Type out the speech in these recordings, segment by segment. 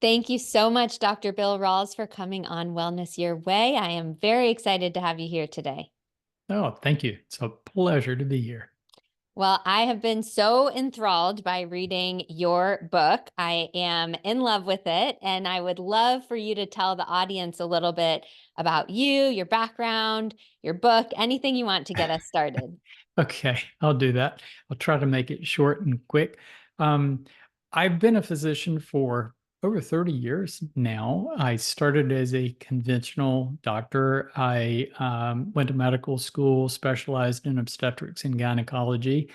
Thank you so much, Dr. Bill Rawls, for coming on Wellness Your Way. I am very excited to have you here today. Oh, thank you. It's a pleasure to be here. Well, I have been so enthralled by reading your book. I am in love with it, and I would love for you to tell the audience a little bit about you, your background, your book, anything you want to get us started. Okay, I'll do that. I'll try to make it short and quick. Um, I've been a physician for over 30 years now. I started as a conventional doctor. I went to medical school, specialized in obstetrics and gynecology,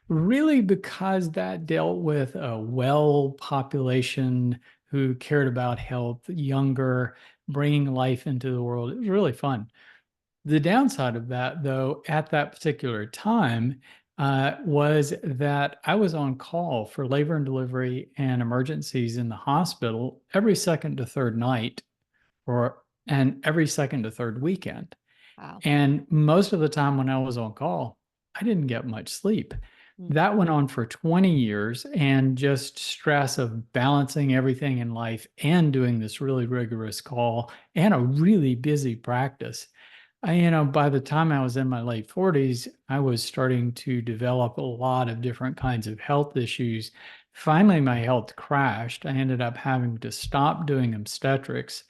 really because that dealt with a well population who cared about health, younger, bringing life into the world. It was really fun. The downside of that, though, at that particular time, was that I was on call for labor and delivery and emergencies in the hospital every second to third night, and every second to third weekend. Wow. And most of the time when I was on call, I didn't get much sleep. Mm. That went on for 20 years, and just stress of balancing everything in life and doing this really rigorous call and a really busy practice. By the time I was in my late 40s, I was starting to develop a lot of different kinds of health issues. Finally, my health crashed. I ended up having to stop doing obstetrics.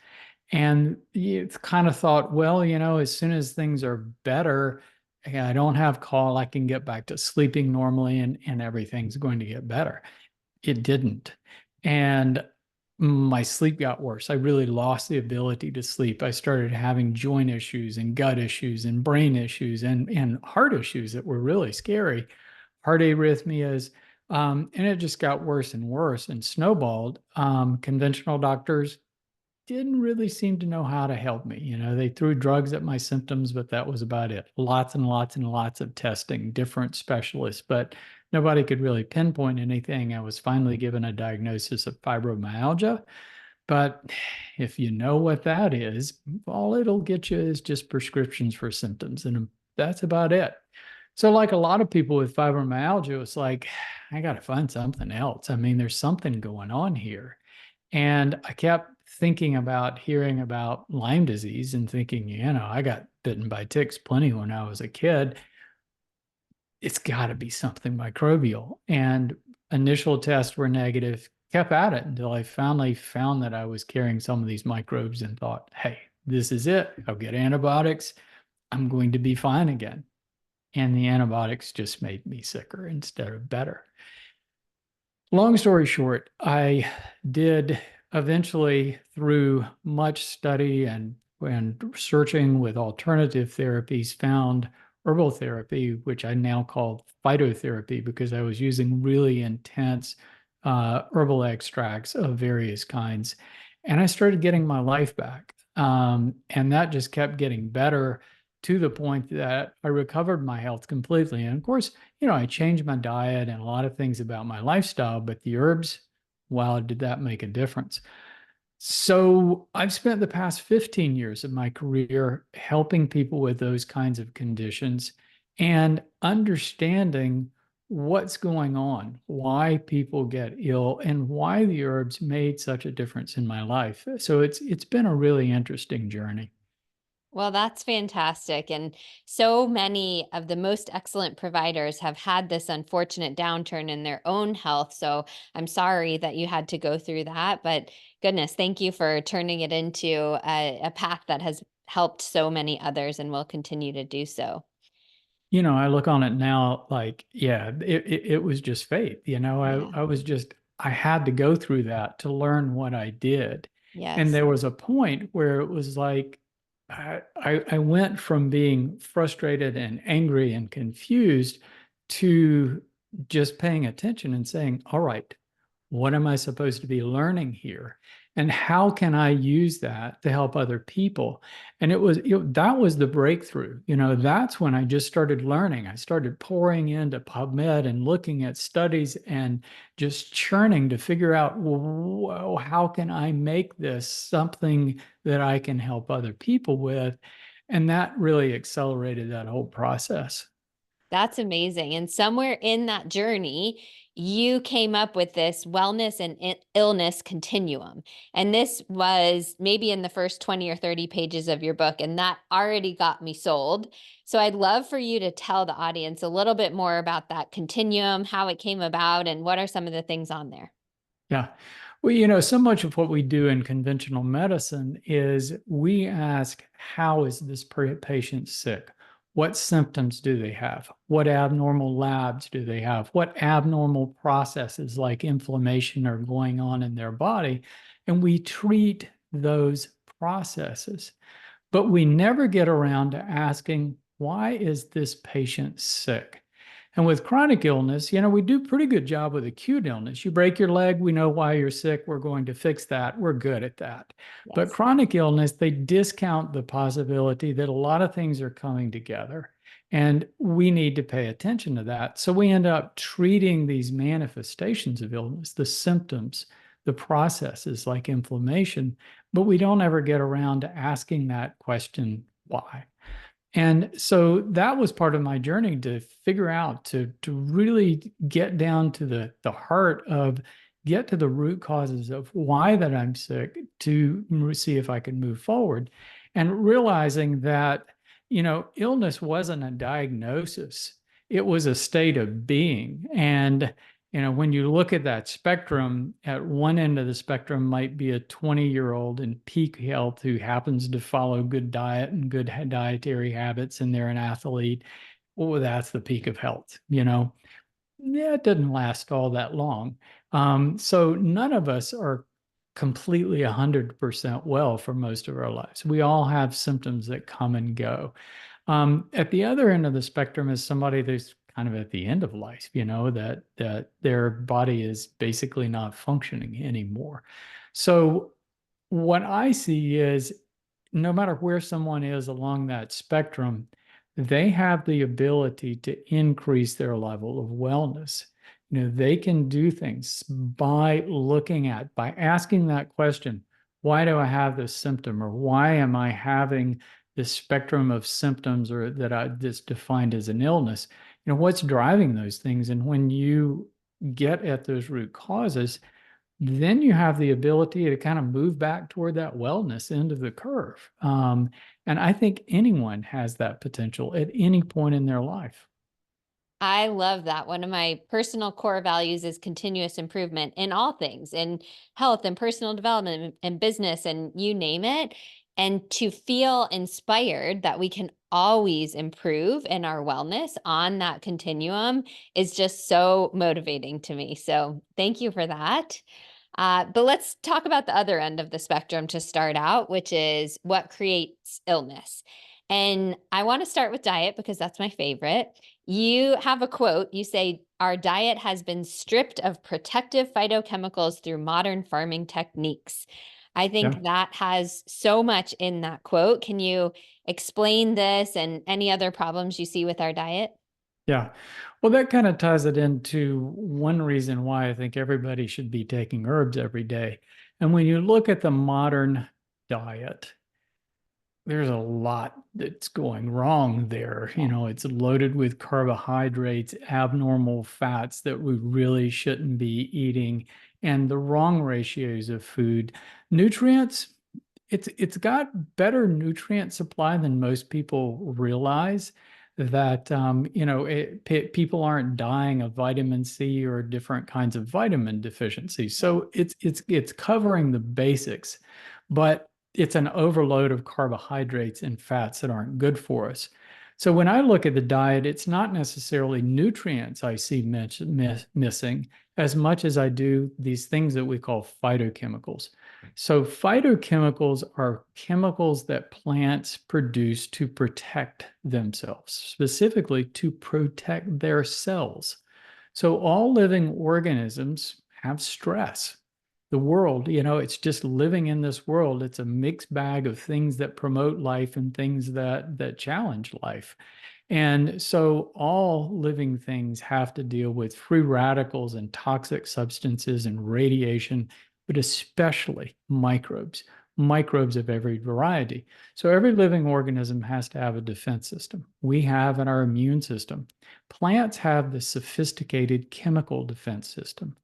And it's kind of thought, well, as soon as things are better, I don't have call, I can get back to sleeping normally and everything's going to get better. It didn't. And my sleep got worse. I really lost the ability to sleep. I started having joint issues and gut issues and brain issues and heart issues that were really scary, heart arrhythmias. And it just got worse and worse and snowballed. Conventional doctors didn't really seem to know how to help me. They threw drugs at my symptoms, but that was about it. Lots and lots and lots of testing, different specialists, but nobody could really pinpoint anything. I was finally given a diagnosis of fibromyalgia. But if you know what that is, all it'll get you is just prescriptions for symptoms. And that's about it. So, like a lot of people with fibromyalgia, it's like, I got to find something else. I mean, there's something going on here. And I kept thinking about hearing about Lyme disease and thinking, I got bitten by ticks plenty when I was a kid. It's got to be something microbial. And initial tests were negative, kept at it until I finally found that I was carrying some of these microbes and thought, hey, this is it. I'll get antibiotics. I'm going to be fine again. And the antibiotics just made me sicker instead of better. Long story short, I did eventually, through much study and searching with alternative therapies, found herbal therapy, which I now call phytotherapy because I was using really intense herbal extracts of various kinds. And I started getting my life back. And that just kept getting better to the point that I recovered my health completely. And of course, I changed my diet and a lot of things about my lifestyle, but the herbs, wow, did that make a difference? So I've spent the past 15 years of my career helping people with those kinds of conditions and understanding what's going on, why people get ill, and why the herbs made such a difference in my life. So it's been a really interesting journey. Well, that's fantastic. And so many of the most excellent providers have had this unfortunate downturn in their own health. So I'm sorry that you had to go through that. But goodness, thank you for turning it into a path that has helped so many others and will continue to do so. I look on it now like, yeah, it was just fate. Yeah. I had to go through that to learn what I did. And Yes. there was a point where it was like, I went from being frustrated and angry and confused to just paying attention and saying, all right, what am I supposed to be learning here? And how can I use that to help other people? And that was the breakthrough. That's when I just started learning. I started pouring into PubMed and looking at studies and just churning to figure out, whoa, how can I make this something that I can help other people with? And that really accelerated that whole process. That's amazing. And somewhere in that journey, you came up with this wellness and illness continuum. And this was maybe in the first 20 or 30 pages of your book, and that already got me sold. So I'd love for you to tell the audience a little bit more about that continuum, how it came about, and what are some of the things on there. Yeah. Well, so much of what we do in conventional medicine is we ask, how is this patient sick? What symptoms do they have? What abnormal labs do they have? What abnormal processes like inflammation are going on in their body? And we treat those processes. But we never get around to asking, why is this patient sick? And with chronic illness, we do a pretty good job with acute illness. You break your leg, we know why you're sick. We're going to fix that. We're good at that. But Yes. chronic illness, they discount the possibility that a lot of things are coming together. And we need to pay attention to that. So we end up treating these manifestations of illness, the symptoms, the processes like inflammation, but we don't ever get around to asking that question, why? And so that was part of my journey to figure out, to really get down to the heart of, get to the root causes of why that I'm sick, to see if I can move forward. And realizing that, illness wasn't a diagnosis, it was a state of being. And when you look at that spectrum, at one end of the spectrum might be a 20-year-old in peak health who happens to follow good diet and good dietary habits, and they're an athlete. Well, that's the peak of health. Yeah, it doesn't last all that long. So none of us are completely 100% well for most of our lives. We all have symptoms that come and go. At the other end of the spectrum is somebody that's kind of at the end of life, that their body is basically not functioning anymore. So what I see is, no matter where someone is along that spectrum, they have the ability to increase their level of wellness. They can do things by by asking that question, why do I have this symptom? Or why am I having this spectrum of symptoms, or that's defined as an illness? What's driving those things? And when you get at those root causes, then you have the ability to kind of move back toward that wellness end of the curve. And I think anyone has that potential at any point in their life. I love that. One of my personal core values is continuous improvement in all things, in health and personal development and business and you name it. And to feel inspired that we can always improve in our wellness on that continuum is just so motivating to me. So thank you for that. But let's talk about the other end of the spectrum to start out, which is what creates illness. And I want to start with diet because that's my favorite. You have a quote. You say, our diet has been stripped of protective phytochemicals through modern farming techniques. I Yeah. think that has so much in that quote. Can you explain this and any other problems you see with our diet? Yeah. Well, that kind of ties it into one reason why I think everybody should be taking herbs every day. And when you look at the modern diet, there's a lot that's going wrong there. It's loaded with carbohydrates, abnormal fats that we really shouldn't be eating, and the wrong ratios of food. Nutrients, it's got better nutrient supply than most people realize. That people aren't dying of vitamin C or different kinds of vitamin deficiencies. So it's covering the basics, but it's an overload of carbohydrates and fats that aren't good for us. So when I look at the diet, it's not necessarily nutrients I see missing as much as I do these things that we call phytochemicals. So phytochemicals are chemicals that plants produce to protect themselves, specifically to protect their cells. So all living organisms have stress. The world, it's just living in this world. It's a mixed bag of things that promote life and things that challenge life. And so all living things have to deal with free radicals and toxic substances and radiation, but especially microbes. microbes of every variety. So every living organism has to have a defense system. We have in our immune system. Plants have the sophisticated chemical defense system.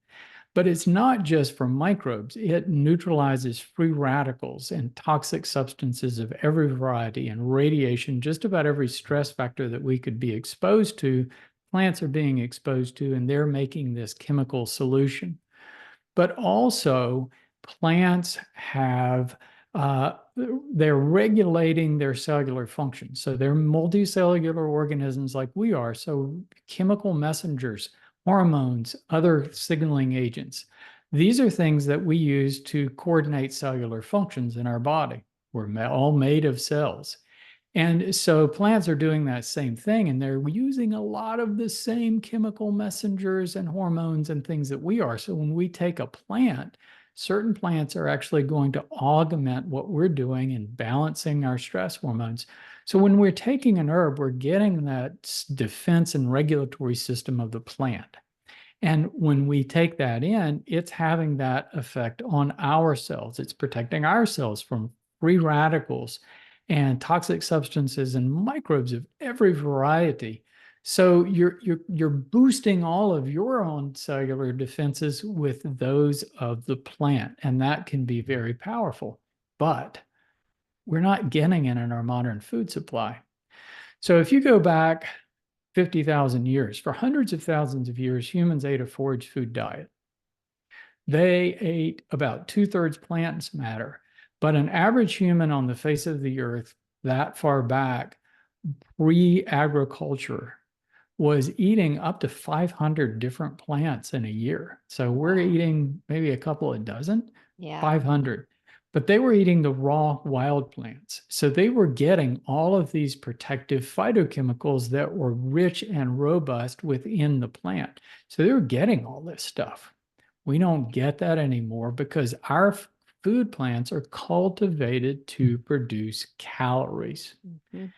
But it's not just for microbes. It neutralizes free radicals and toxic substances of every variety and radiation, just about every stress factor that we could be exposed to, plants are being exposed to, and they're making this chemical solution. But also, plants have they're regulating their cellular function. So they're multicellular organisms like we are. So chemical messengers, hormones, other signaling agents. These are things that we use to coordinate cellular functions in our body. We're all made of cells. And so plants are doing that same thing, and they're using a lot of the same chemical messengers and hormones and things that we are. So when we take a plant, certain plants are actually going to augment what we're doing in balancing our stress hormones. So when we're taking an herb, we're getting that defense and regulatory system of the plant. And when we take that in, it's having that effect on our cells. It's protecting our cells from free radicals and toxic substances and microbes of every variety. So you're boosting all of your own cellular defenses with those of the plant, and that can be very powerful. But we're not getting it in our modern food supply. So if you go back 50,000 years, for hundreds of thousands of years, humans ate a forage food diet. They ate about 2/3 plants matter, but an average human on the face of the earth that far back, pre-agriculture, was eating up to 500 different plants in a year. So we're Wow. eating maybe a couple of dozen, Yeah. 500. But they were eating the raw wild plants. So they were getting all of these protective phytochemicals that were rich and robust within the plant. So they were getting all this stuff. We don't get that anymore because our food plants are cultivated to produce calories. Mhm.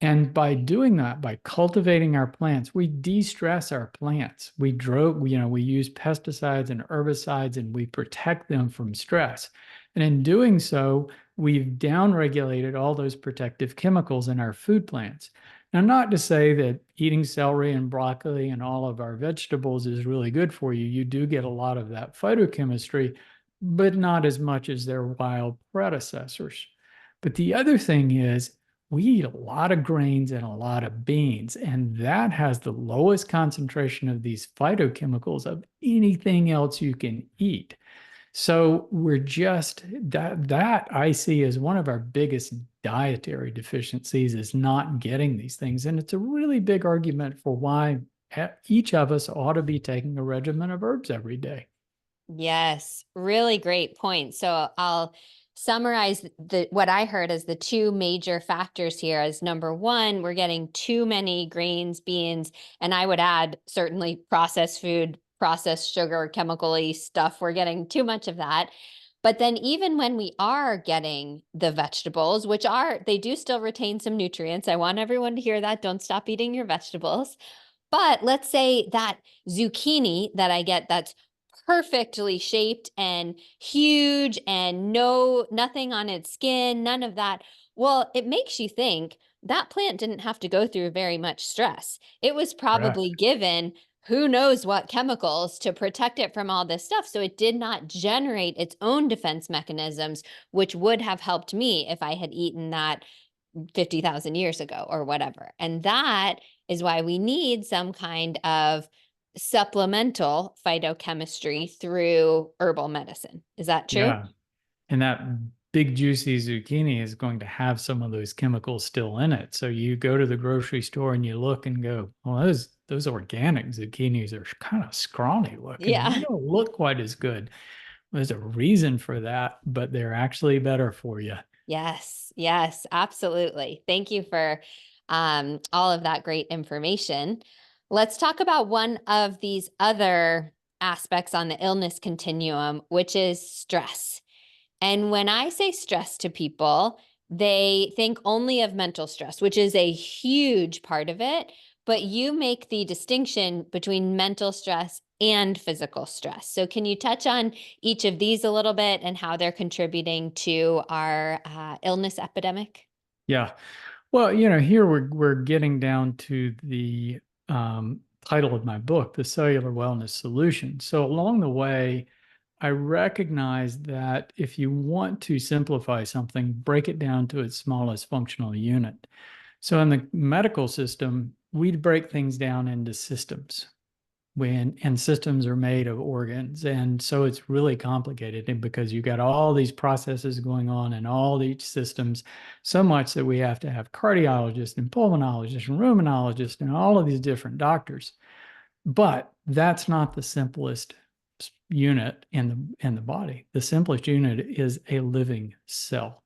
And by doing that, by cultivating our plants, we de-stress our plants. We use pesticides and herbicides and we protect them from stress. And in doing so, we've downregulated all those protective chemicals in our food plants. Now, not to say that eating celery and broccoli and all of our vegetables is really good for you. You do get a lot of that phytochemistry, but not as much as their wild predecessors. But the other thing is, we eat a lot of grains and a lot of beans, and that has the lowest concentration of these phytochemicals of anything else you can eat. So we're just that I see as one of our biggest dietary deficiencies is not getting these things. And it's a really big argument for why each of us ought to be taking a regimen of herbs every day. Yes, really great point. So I'll summarize what I heard as the two major factors here as number one, we're getting too many grains, beans, and I would add certainly processed food, processed sugar, chemically stuff. We're getting too much of that. But then even when we are getting the vegetables, which are, they do still retain some nutrients. I want everyone to hear that. Don't stop eating your vegetables. But let's say that zucchini that I get that's perfectly shaped and huge and nothing on its skin, none of that. Well, it makes you think that plant didn't have to go through very much stress. It was probably Correct. given who knows what chemicals to protect it from all this stuff. So it did not generate its own defense mechanisms, which would have helped me if I had eaten that 50,000 years ago or whatever. And that is why we need some kind of supplemental phytochemistry through herbal medicine. Is that true? Yeah. And that big juicy zucchini is going to have some of those chemicals still in it. So you go to the grocery store and you look and go, well, those organic zucchinis are kind of scrawny looking and they Yeah. don't look quite as good. There's a reason for that, but they're actually better for you. Yes. Yes. Absolutely. Thank you for all of that great information. Let's talk about one of these other aspects on the illness continuum, which is stress. And when I say stress to people, they think only of mental stress, which is a huge part of it. But you make the distinction between mental stress and physical stress. So, can you touch on each of these a little bit and how they're contributing to our illness epidemic? Yeah. Well, here we're getting down to the title of my book, The Cellular Wellness Solution. So along the way, I recognize that if you want to simplify something, break it down to its smallest functional unit. So in the medical system, we break things down into systems and systems are made of organs. And so it's really complicated because you got all these processes going on in all these systems, so much that we have to have cardiologists and pulmonologists and rheumatologists and all of these different doctors. But that's not the simplest unit in the body. The simplest unit is a living cell.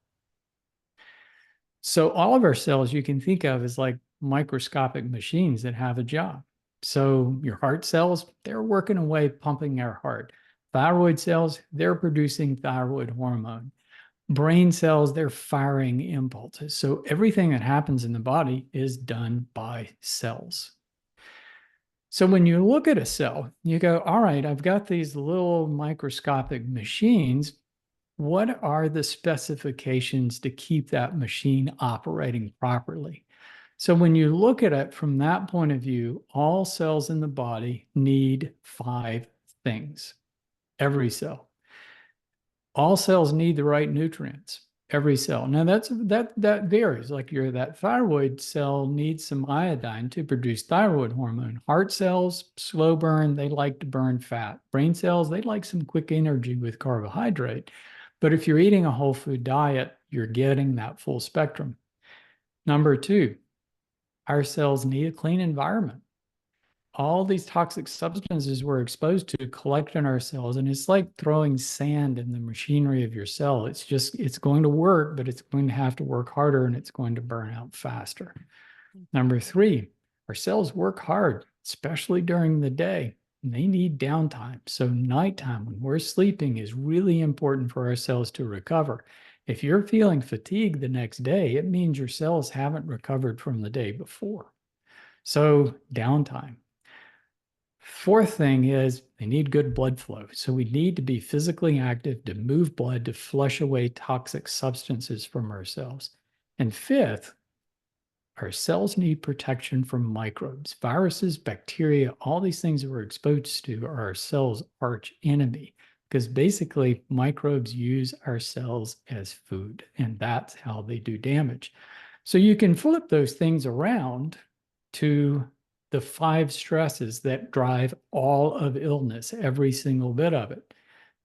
So all of our cells you can think of as like microscopic machines that have a job. So your heart cells, they're working away pumping our heart. Thyroid cells, they're producing thyroid hormone. Brain cells, they're firing impulses. So everything that happens in the body is done by cells. So when you look at a cell, you go, all right, I've got these little microscopic machines. What are the specifications to keep that machine operating properly? So when you look at it from that point of view, all cells in the body need 5 things. Every cell. All cells need the right nutrients. Every cell. Now that varies. Like that thyroid cell needs some iodine to produce thyroid hormone. Heart cells, slow burn, they like to burn fat. Brain cells, they like some quick energy with carbohydrate. But if you're eating a whole food diet, you're getting that full spectrum. Number 2, our cells need a clean environment. All these toxic substances we're exposed to collect in our cells, and it's like throwing sand in the machinery of your cell. It's going to work, but it's going to have to work harder and it's going to burn out faster. Number 3, our cells work hard, especially during the day. And they need downtime. So nighttime when we're sleeping is really important for our cells to recover. If you're feeling fatigued the next day, it means your cells haven't recovered from the day before. So downtime. Fourth thing is they need good blood flow. So we need to be physically active to move blood to flush away toxic substances from our cells. And fifth, our cells need protection from microbes, viruses, bacteria, all these things that we're exposed to are our cells' arch enemy because basically microbes use our cells as food and that's how they do damage. So you can flip those things around to the 5 stresses that drive all of illness, every single bit of it.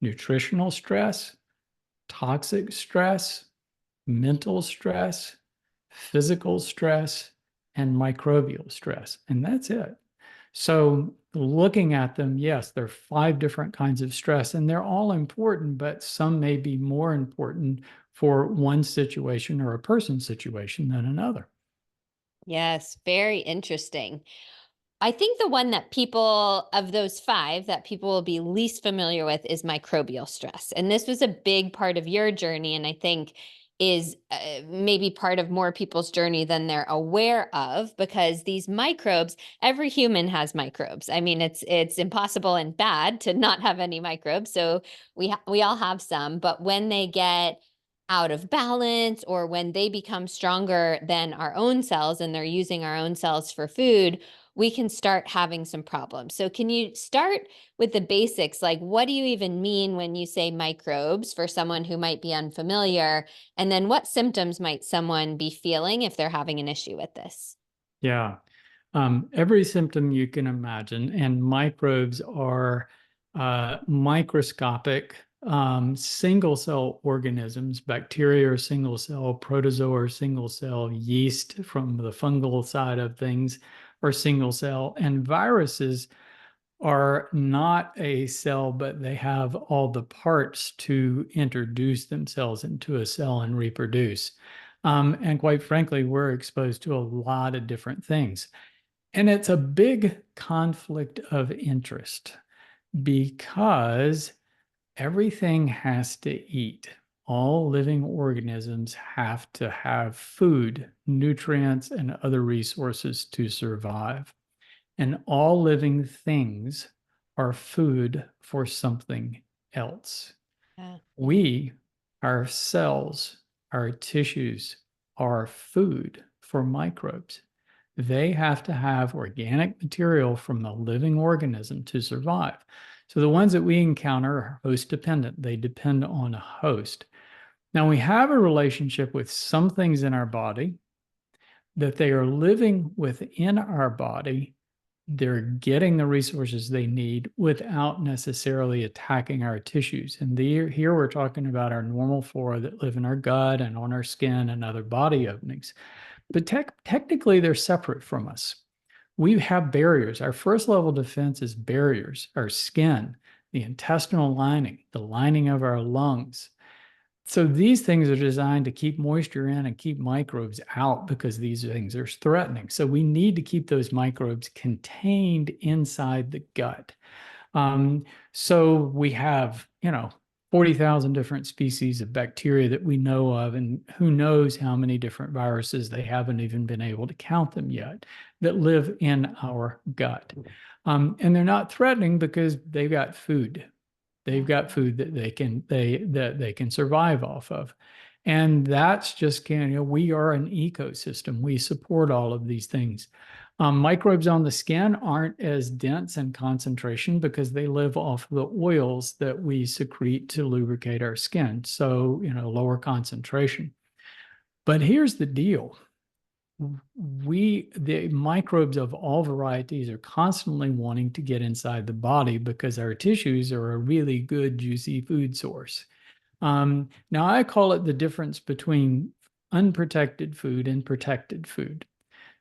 Nutritional stress, toxic stress, mental stress, physical stress, and microbial stress. And that's it. So looking at them, yes, there are 5 different kinds of stress, and they're all important, but some may be more important for one situation or a person's situation than another. Yes, very interesting. I think the one that people of those 5 that people will be least familiar with is microbial stress. And this was a big part of your journey and I think is maybe part of more people's journey than they're aware of because these microbes, every human has microbes. I mean, it's impossible and bad to not have any microbes. So we all have some, but when they get out of balance or when they become stronger than our own cells and they're using our own cells for food, we can start having some problems. So, can you start with the basics? Like, what do you even mean when you say microbes for someone who might be unfamiliar? And then, what symptoms might someone be feeling if they're having an issue with this? Yeah. Every symptom you can imagine, and microbes are microscopic single cell organisms. Bacteria are single cell, protozoa are single cell, yeast from the fungal side of things are single cell, and viruses are not a cell, but they have all the parts to introduce themselves into a cell and reproduce. And quite frankly, we're exposed to a lot of different things. And it's a big conflict of interest because everything has to eat. All living organisms have to have food, nutrients, and other resources to survive. And all living things are food for something else. Yeah. Yeah. We, our cells, our tissues are food for microbes. They have to have organic material from the living organism to survive. So the ones that we encounter are host dependent. They depend on a host. Now we have a relationship with some things in our body that they are living within our body. They're getting the resources they need without necessarily attacking our tissues. And here we're talking about our normal flora that live in our gut and on our skin and other body openings. But technically, they're separate from us. We have barriers. Our first level defense is barriers, our skin, the intestinal lining, the lining of our lungs. So these things are designed to keep moisture in and keep microbes out because these things are threatening. So we need to keep those microbes contained inside the gut. Um, so we have, 40,000 different species of bacteria that we know of, and who knows how many different viruses, they haven't even been able to count them yet, that live in our gut. And they're not threatening because they've got food. They've Yeah. got food that they can survive off of. And that's just we are an ecosystem. We support all of these things. Microbes on the skin aren't as dense in concentration because they live off the oils that we secrete to lubricate our skin. So, lower concentration. But here's the deal. The microbes of all varieties are constantly wanting to get inside the body because our tissues are a really good, juicy food source. Now, I call it the difference between unprotected food and protected food.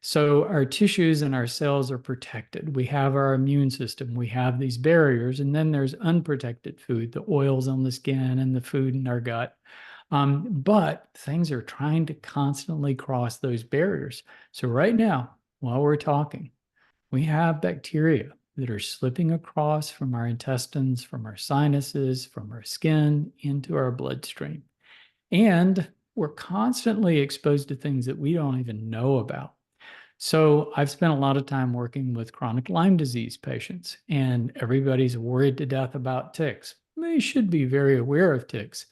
So our tissues and our cells are protected. We have our immune system. We have these barriers. And then there's unprotected food, the oils on the skin and the food in our gut. But things are trying to constantly cross those barriers. So right now, while we're talking, we have bacteria that are slipping across from our intestines, from our sinuses, from our skin into our bloodstream. And we're constantly exposed to things that we don't even know about. So I've spent a lot of time working with chronic Lyme disease patients, and everybody's worried to death about ticks. They should be very aware of ticks.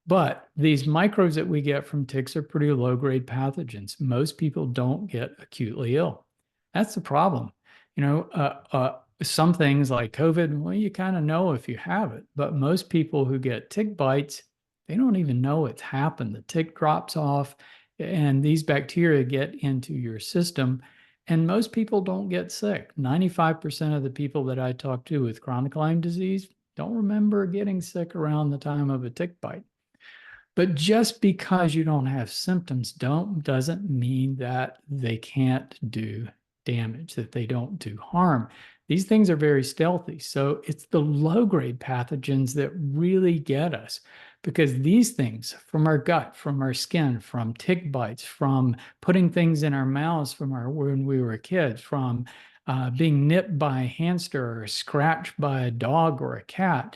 But these microbes that we get from ticks are pretty low-grade pathogens. Most people don't get acutely ill. That's the problem. Some things like COVID, well, you kind of know if you have it. But most people who get tick bites, they don't even know it's happened. The tick drops off, and these bacteria get into your system. And most people don't get sick. 95% of the people that I talk to with chronic Lyme disease don't remember getting sick around the time of a tick bite. But just because you don't have symptoms doesn't mean that they can't do damage, that they don't do harm. These things are very stealthy. So it's the low-grade pathogens that really get us because these things from our gut, from our skin, from tick bites, from putting things in our mouths from when we were kids, from being nipped by a hamster or scratched by a dog or a cat,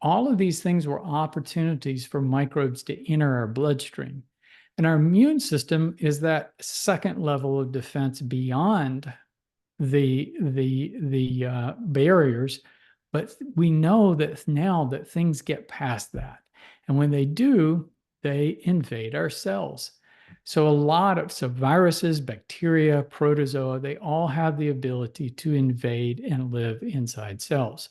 all of these things were opportunities for microbes to enter our bloodstream. And our immune system is that second level of defense beyond the barriers, but we know that now that things get past that. And when they do, they invade our cells. So viruses, bacteria, protozoa, they all have the ability to invade and live inside cells.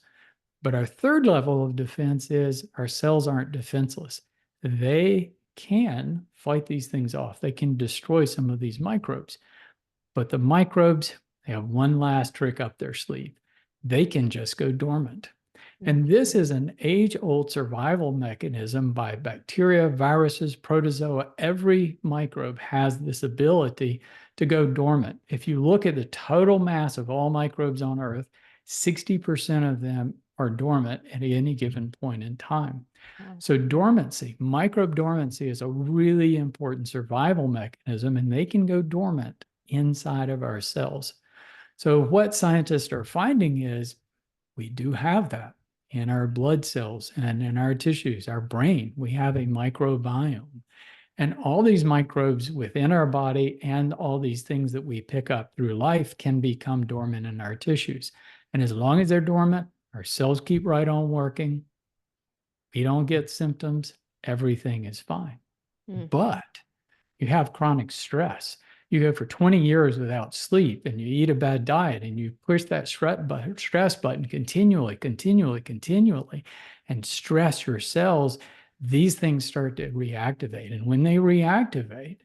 But our third level of defense is our cells aren't defenseless. They can fight these things off. They can destroy some of these microbes. But the microbes, they have one last trick up their sleeve. They can just go dormant. And this is an age-old survival mechanism by bacteria, viruses, protozoa. Every microbe has this ability to go dormant. If you look at the total mass of all microbes on Earth, 60% of them are dormant at any given point in time. Wow. So dormancy, microbe dormancy is a really important survival mechanism, and they can go dormant inside of our cells. So what scientists are finding is we do have that in our blood cells and in our tissues, our brain. We have a microbiome. And all these microbes within our body and all these things that we pick up through life can become dormant in our tissues. And as long as they're dormant, Our cells keep right on working. We don't get symptoms. Everything is fine. Mm. But you have chronic stress. You go for 20 years without sleep and you eat a bad diet and you push that stress button continually, continually, continually, and stress your cells, these things start to reactivate. And when they reactivate,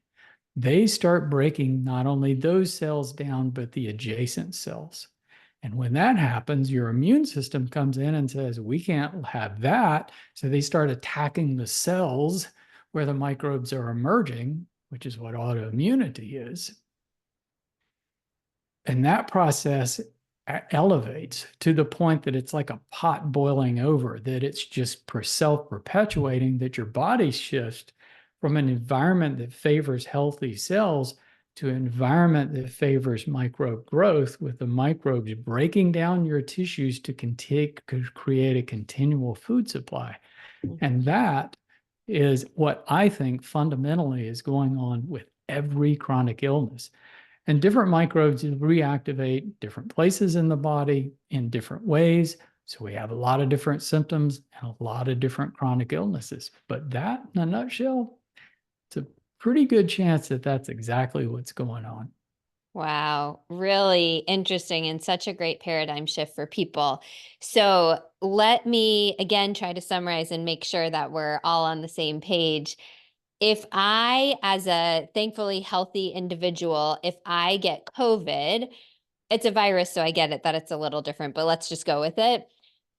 they start breaking not only those cells down, but the adjacent cells. And when that happens, your immune system comes in and says, we can't have that. So they start attacking the cells where the microbes are emerging, which is what autoimmunity is. And that process elevates to the point that it's like a pot boiling over, that it's just self-perpetuating, that your body shifts from an environment that favors healthy cells to an environment that favors microbe growth, with the microbes breaking down your tissues to create a continual food supply. And that is what I think fundamentally is going on with every chronic illness. And different microbes reactivate different places in the body in different ways. So we have a lot of different symptoms and a lot of different chronic illnesses. But that, in a nutshell, it's a pretty good chance that that's exactly what's going on. Wow, really interesting and such a great paradigm shift for people. So let me again try to summarize and make sure that we're all on the same page. If I, as a thankfully healthy individual, if I get COVID, it's a virus, so I get it that it's a little different, but let's just go with it.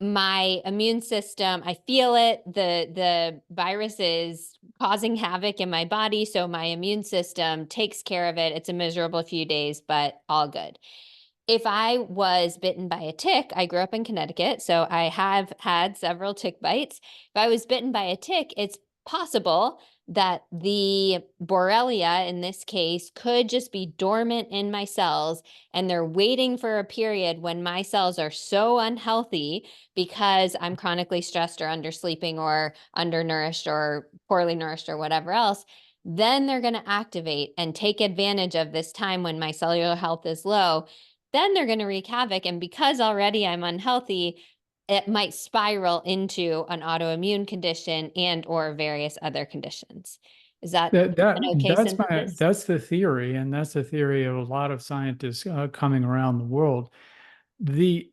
My immune system, I feel it. The virus is causing havoc in my body, so my immune system takes care of it. It's a miserable few days, but all good. If I was bitten by a tick, I grew up in Connecticut, so I have had several tick bites. If I was bitten by a tick, it's possible that the Borrelia in this case could just be dormant in my cells, and they're waiting for a period when my cells are so unhealthy because I'm chronically stressed or undersleeping or undernourished or poorly nourished or whatever else. Then they're going to activate and take advantage of this time when my cellular health is low. Then they're going to wreak havoc. And because already I'm unhealthy, it might spiral into an autoimmune condition and or various other conditions. Is that That that an okay synthesis? that's the theory, and that's the theory of a lot of scientists coming around the world. The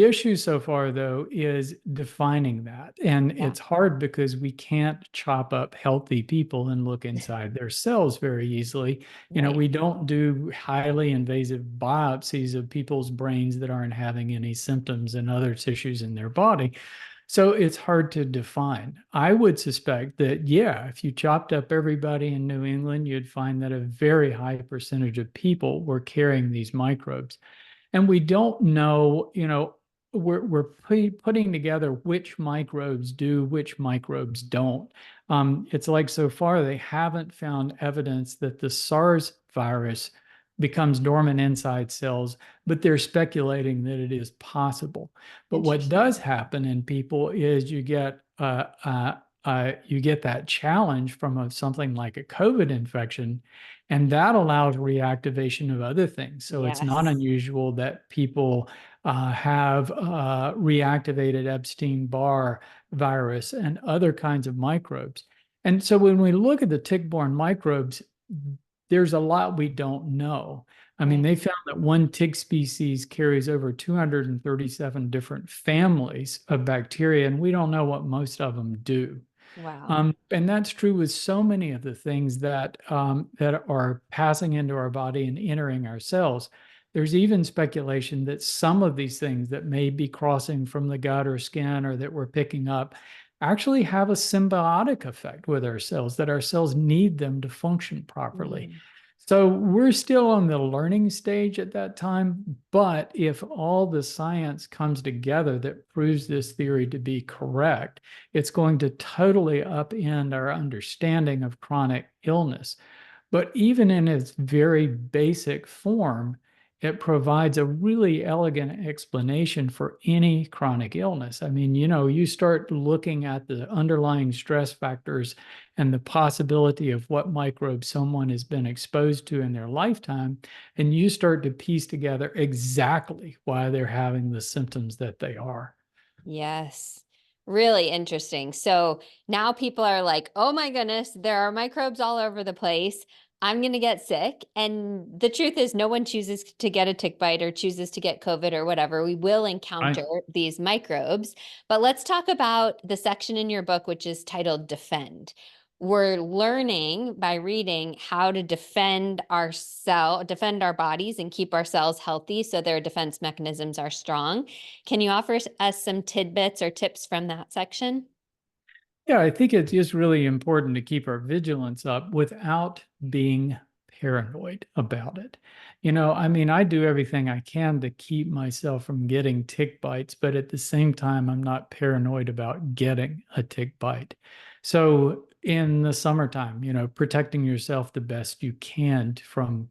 issue so far, though, is defining that. And Yeah, it's hard because we can't chop up healthy people and look inside their cells very easily. You know, right. we don't do highly invasive biopsies of people's brains that aren't having any symptoms and other tissues in their body. So it's hard to define. I would suspect that, yeah, if you chopped up everybody in New England, you'd find that a very high percentage of people were carrying these microbes. And we don't know, you know, we're putting together which microbes do, which microbes don't. It's like so far they haven't found evidence that the SARS virus becomes dormant inside cells, but they're speculating that it is possible. But what Interesting. does happen in people is you get that challenge from something like a COVID infection, and that allows reactivation of other things. So it's not Yes. unusual that people have reactivated Epstein-Barr virus and other kinds of microbes. And so when we look at the tick-borne microbes, there's a lot we don't know. I mean, Right. they found that one tick species carries over 237 different families of bacteria, and we don't know what most of them do. Wow. And that's true with so many of the things that are passing into our body and entering our cells. There's even speculation that some of these things that may be crossing from the gut or skin or that we're picking up actually have a symbiotic effect with our cells, that our cells need them to function properly. Mm. So we're still on the learning stage at that time, but if all the science comes together that proves this theory to be correct, it's going to totally upend our understanding of chronic illness. But even in its very basic form, it provides a really elegant explanation for any chronic illness. I mean, you know, you start looking at the underlying stress factors and the possibility of what microbes someone has been exposed to in their lifetime, and you start to piece together exactly why they're having the symptoms that they are. Yes. Really interesting. So now people are like, oh my goodness, there are microbes all over the place. I'm going to get sick. And the truth is, no one chooses to get a tick bite or chooses to get COVID or whatever. We will Right. encounter these microbes. But let's talk about the section in your book, which is titled Defend. We're learning by reading how to defend our bodies and keep our cells healthy so their defense mechanisms are strong. Can you offer us some tidbits or tips from that section? Yeah, I think it's just really important to keep our vigilance up without being paranoid about it. I mean, I do everything I can to keep myself from getting tick bites, but at the same time, I'm not paranoid about getting a tick bite. So in the summertime, protecting yourself the best you can from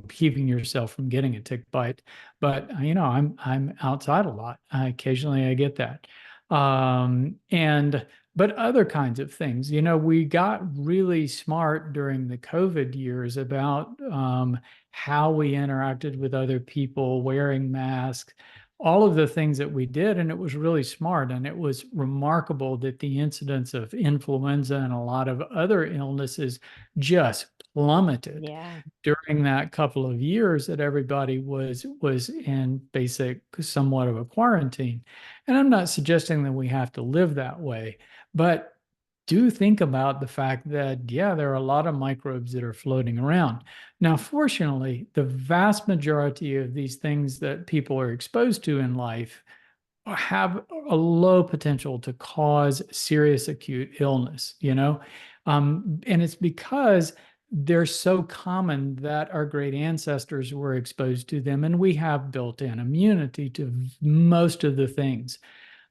keeping yourself from getting a tick bite. But I'm outside a lot. Occasionally I get that. And but other kinds of things. We got really smart during the COVID years about how we interacted with other people, wearing masks, all of the things that we did. And it was really smart. And it was remarkable that the incidence of influenza and a lot of other illnesses just plummeted Yeah. during that couple of years that everybody was in basic somewhat of a quarantine. And I'm not suggesting that we have to live that way, but do think about the fact that, yeah, there are a lot of microbes that are floating around. Now, fortunately, the vast majority of these things that people are exposed to in life have a low potential to cause serious acute illness. And it's because they're so common that our great ancestors were exposed to them, and we have built-in immunity to most of the things.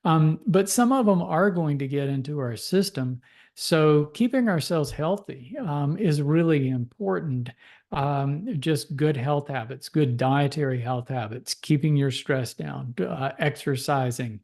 But some of them are going to get into our system. So keeping ourselves healthy is really important. Just good health habits, good dietary health habits, keeping your stress down, exercising,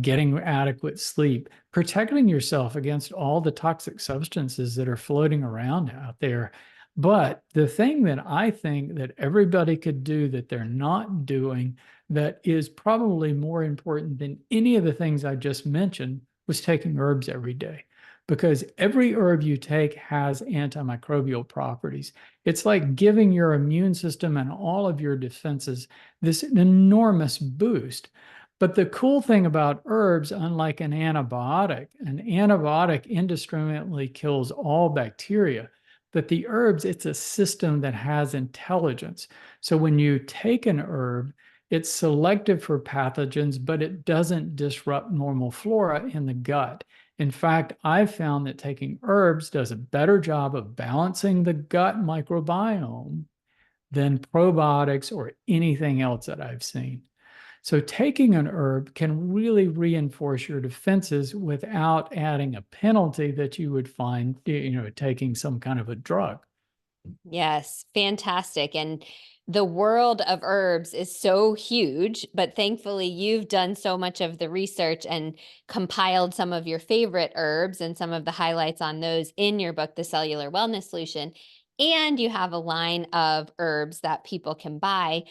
getting adequate sleep, protecting yourself against all the toxic substances that are floating around out there. But the thing that I think that everybody could do that they're not doing that is probably more important than any of the things I just mentioned was taking herbs every day. Because every herb you take has antimicrobial properties. It's like giving your immune system and all of your defenses this enormous boost. But the cool thing about herbs, unlike an antibiotic indiscriminately kills all bacteria. But the herbs, it's a system that has intelligence. So when you take an herb, it's selective for pathogens, but it doesn't disrupt normal flora in the gut. In fact, I've found that taking herbs does a better job of balancing the gut microbiome than probiotics or anything else that I've seen. So taking an herb can really reinforce your defenses without adding a penalty that you would find, taking some kind of a drug. Yes, fantastic. And the world of herbs is so huge, but thankfully you've done so much of the research and compiled some of your favorite herbs and some of the highlights on those in your book, The Cellular Wellness Solution. And you have a line of herbs that people can buy.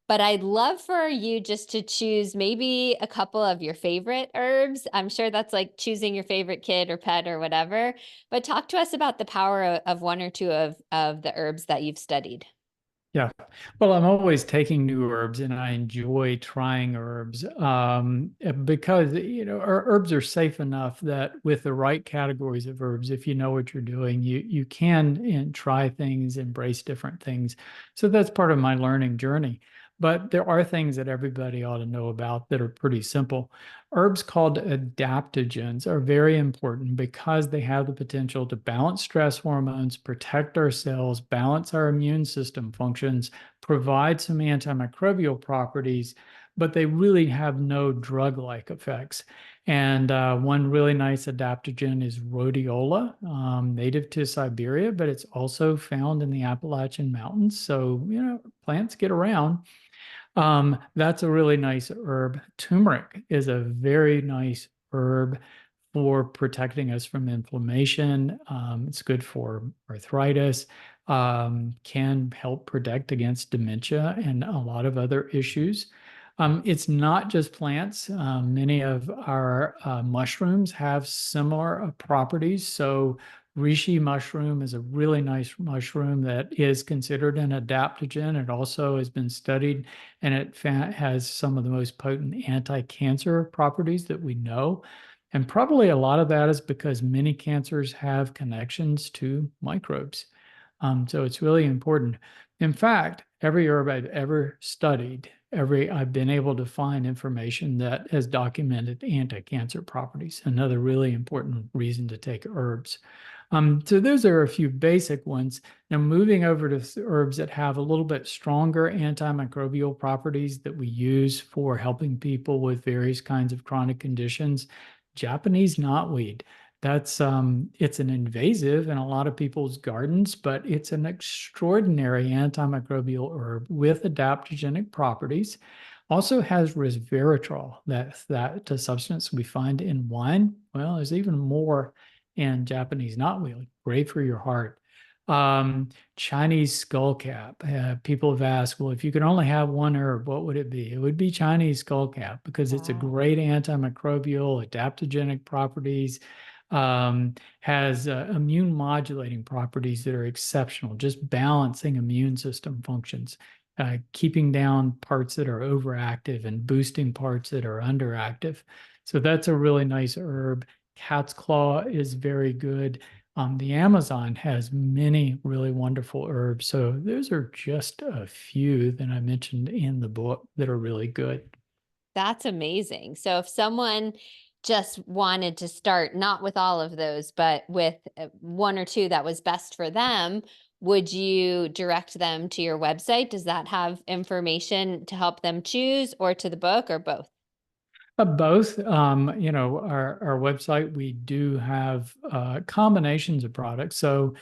But I'd love for you just to choose maybe a couple of your favorite herbs. I'm sure that's like choosing your favorite kid or pet or whatever. But talk to us about the power of one or two of the herbs that you've studied. Yeah. Well, I'm always taking new herbs and I enjoy trying herbs because, herbs are safe enough that with the right categories of herbs, if you know what you're doing, you can and try things, embrace different things. So that's part of my learning journey. But there are things that everybody ought to know about that are pretty simple. Herbs called adaptogens are very important because they have the potential to balance stress hormones, protect our cells, balance our immune system functions, provide some antimicrobial properties, but they really have no drug-like effects. And one really nice adaptogen is rhodiola, native to Siberia, but it's also found in the Appalachian Mountains. So, plants get around. That's a really nice herb. Turmeric is a very nice herb for protecting us from inflammation. It's good for arthritis, can help protect against dementia and a lot of other issues. It's not just plants. Many of our mushrooms have similar properties. So, reishi mushroom is a really nice mushroom that is considered an adaptogen. It also has been studied and it has some of the most potent anti-cancer properties that we know. And probably a lot of that is because many cancers have connections to microbes. So it's really important. In fact, every herb I've ever studied, every I've been able to find information that has documented anti-cancer properties. Another really important reason to take herbs. So those are a few basic ones. Now moving over to herbs that have a little bit stronger antimicrobial properties that we use for helping people with various kinds of chronic conditions. Japanese knotweed. That's it's an invasive in a lot of people's gardens, but it's an extraordinary antimicrobial herb with adaptogenic properties. Also has resveratrol, that substance we find in wine. Well, there's even more in Japanese knotweed, great for your heart. Um, Chinese skullcap. People have asked, well, if you could only have one herb, what would it be? It would be Chinese skullcap because it's a Wow. great antimicrobial, adaptogenic properties, has immune modulating properties that are exceptional, just balancing immune system functions, keeping down parts that are overactive and boosting parts that are underactive. So that's a really nice herb. Cat's claw is very good. The Amazon has many really wonderful herbs. So those are just a few that I mentioned in the book that are really good. That's amazing. So if someone just wanted to start not with all of those, but with one or two that was best for them, would you direct them to your website? Does that have information to help them choose, or to the book, or both? Both, our website, we do have combinations of products. So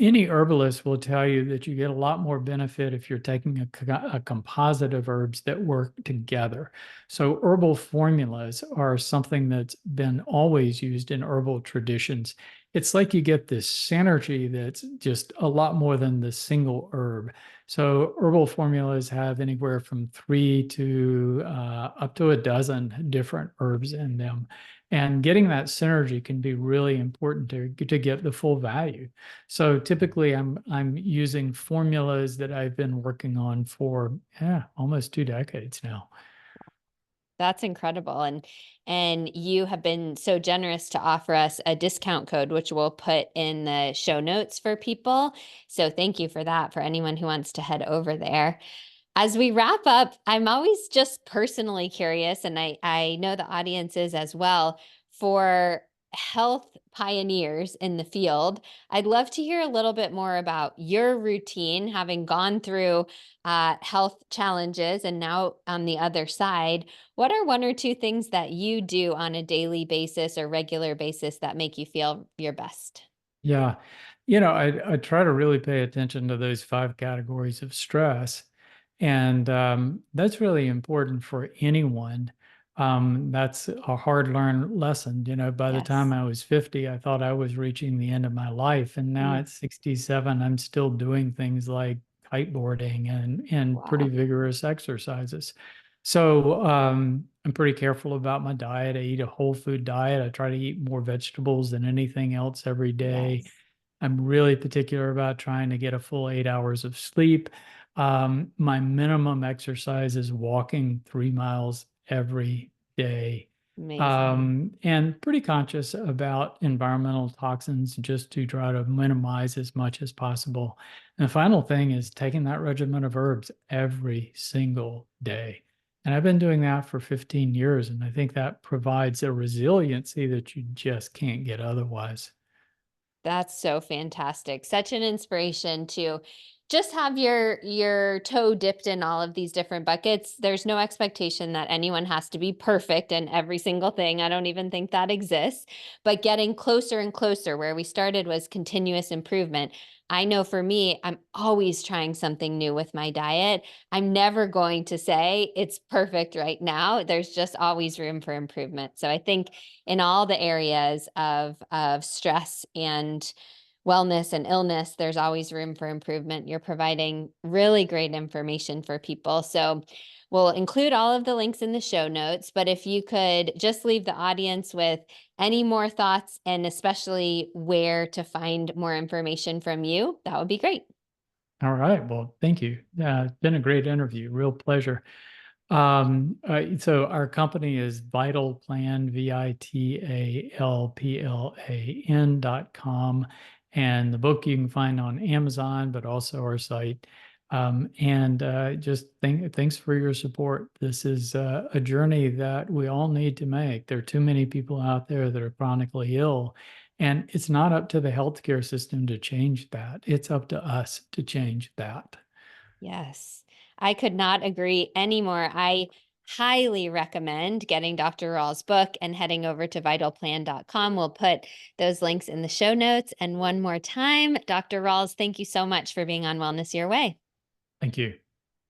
any herbalist will tell you that you get a lot more benefit if you're taking a composite of herbs that work together. So herbal formulas are something that's been always used in herbal traditions. It's like you get this synergy that's just a lot more than the single herb. So herbal formulas have anywhere from three to up to a dozen different herbs in them. And getting that synergy can be really important to get the full value. So typically I'm using formulas that I've been working on for almost 2 decades now. That's incredible. And you have been so generous to offer us a discount code, which we'll put in the show notes for people. So thank you for that, for anyone who wants to head over there. As we wrap up, I'm always just personally curious, and I know the audience is as well, for health pioneers in the field. I'd love to hear a little bit more about your routine, having gone through health challenges and now on the other side. What are one or two things that you do on a daily basis or regular basis that make you feel your best? Yeah. I try to really pay attention to those five categories of stress. And that's really important for anyone. That's a hard learned lesson. By the time Yes. I was 50, I thought I was reaching the end of my life. And now Mm. at 67, I'm still doing things like kiteboarding and pretty Wow. vigorous exercises. So I'm pretty careful about my diet. I eat a whole food diet. I try to eat more vegetables than anything else every day. Yes. I'm really particular about trying to get a full 8 hours of sleep. My minimum exercise is walking 3 miles every day. Amazing. And pretty conscious about environmental toxins just to try to minimize as much as possible. And the final thing is taking that regimen of herbs every single day. And I've been doing that for 15 years, and I think that provides a resiliency that you just can't get otherwise. That's so fantastic. Such an inspiration to just have your toe dipped in all of these different buckets. There's no expectation that anyone has to be perfect in every single thing. I don't even think that exists. But getting closer and closer, where we started was continuous improvement. I know for me, I'm always trying something new with my diet. I'm never going to say it's perfect right now. There's just always room for improvement. So I think in all the areas of stress and wellness and illness, there's always room for improvement. You're providing really great information for people. So We'll include all of the links in the show notes, but if you could just leave the audience with any more thoughts and especially where to find more information from you, that would be great. All right. Well, thank you. It's been a great interview. Real pleasure. So our company is Vitalplan, VITALPLAN.com. And the book you can find on Amazon, but also our site. And just thanks for your support. This is a journey that we all need to make. There are too many people out there that are chronically ill, and it's not up to the healthcare system to change that. It's up to us to change that. Yes, I could not agree anymore. I highly recommend getting Dr. Rawls' book and heading over to vitalplan.com. We'll put those links in the show notes. And one more time, Dr. Rawls, thank you so much for being on Wellness Your Way. Thank you.